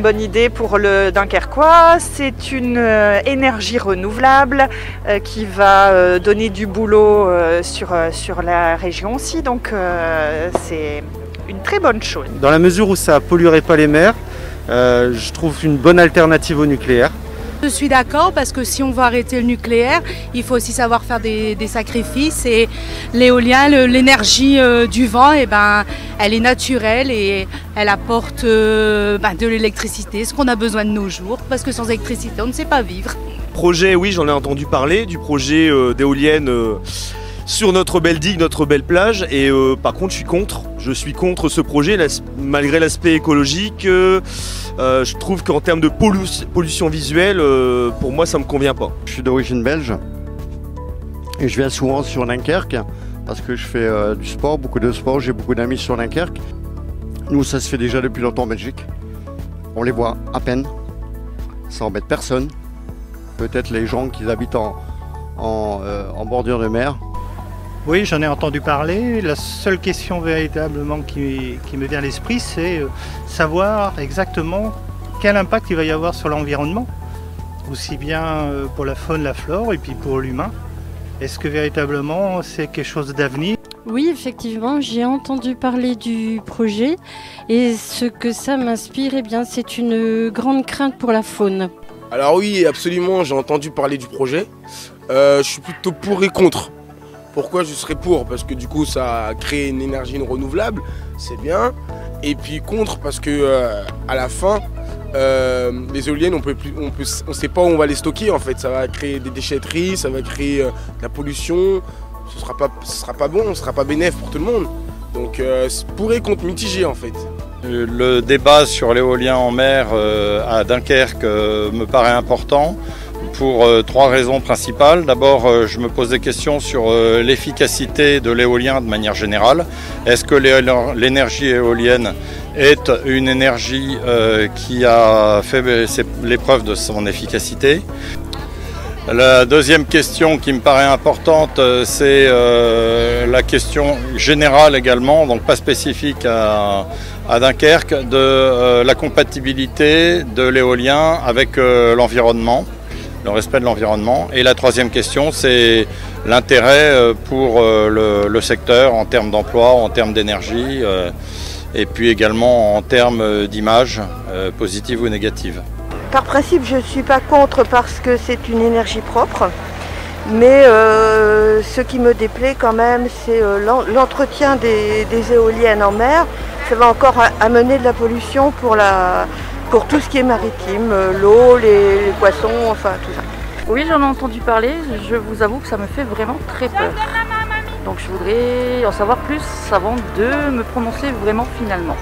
bonne idée pour le Dunkerquois. C'est une énergie renouvelable qui va donner du boulot sur la région aussi, donc c'est une très bonne chose. Dans la mesure où ça ne polluerait pas les mers, je trouve une bonne alternative au nucléaire. Je suis d'accord parce que si on veut arrêter le nucléaire, il faut aussi savoir faire des sacrifices et l'éolien, l'énergie du vent, elle est naturelle et elle apporte de l'électricité, ce qu'on a besoin de nos jours parce que sans électricité on ne sait pas vivre. Projet, oui, j'en ai entendu parler, du projet d'éoliennes sur notre belle digue, notre belle plage, et par contre je suis contre ce projet malgré l'aspect écologique. Je trouve qu'en termes de pollution visuelle, pour moi ça me convient pas. Je suis d'origine belge et je viens souvent sur Dunkerque parce que je fais du sport, beaucoup de sport, j'ai beaucoup d'amis sur Dunkerque. Nous ça se fait déjà depuis longtemps en Belgique, on les voit à peine, ça embête personne, peut-être les gens qui habitent en bordure de mer. Oui, j'en ai entendu parler. La seule question véritablement qui me vient à l'esprit, c'est savoir exactement quel impact il va y avoir sur l'environnement, aussi bien pour la faune, la flore et puis pour l'humain. Est-ce que véritablement c'est quelque chose d'avenir ? Oui, effectivement, j'ai entendu parler du projet et ce que ça m'inspire, c'est une grande crainte pour la faune. Alors oui, absolument, j'ai entendu parler du projet. Je suis plutôt pour et contre. Pourquoi je serais pour? Parce que du coup ça crée une énergie renouvelable, c'est bien. Et puis contre parce que à la fin, les éoliennes on ne sait pas où on va les stocker en fait. Ça va créer des déchetteries, ça va créer de la pollution. Ce sera pas bon, ce sera pas bénéf pour tout le monde. Donc pour et contre mitigé en fait. Le débat sur l'éolien en mer à Dunkerque me paraît important. Pour trois raisons principales. D'abord, je me pose des questions sur l'efficacité de l'éolien de manière générale. Est-ce que l'énergie éolienne est une énergie qui a fait l'épreuve de son efficacité? La deuxième question qui me paraît importante, c'est la question générale également, donc pas spécifique à Dunkerque, de la compatibilité de l'éolien avec l'environnement. Le respect de l'environnement. Et la troisième question, c'est l'intérêt pour le secteur en termes d'emploi, en termes d'énergie et puis également en termes d'image, positive ou négative. Par principe, je ne suis pas contre parce que c'est une énergie propre, mais ce qui me déplaît quand même, c'est l'entretien des éoliennes en mer. Ça va encore amener de la pollution pour tout ce qui est maritime, l'eau, les poissons, enfin tout ça. Oui, j'en ai entendu parler, je vous avoue que ça me fait vraiment très peur. Donc je voudrais en savoir plus avant de me prononcer vraiment finalement.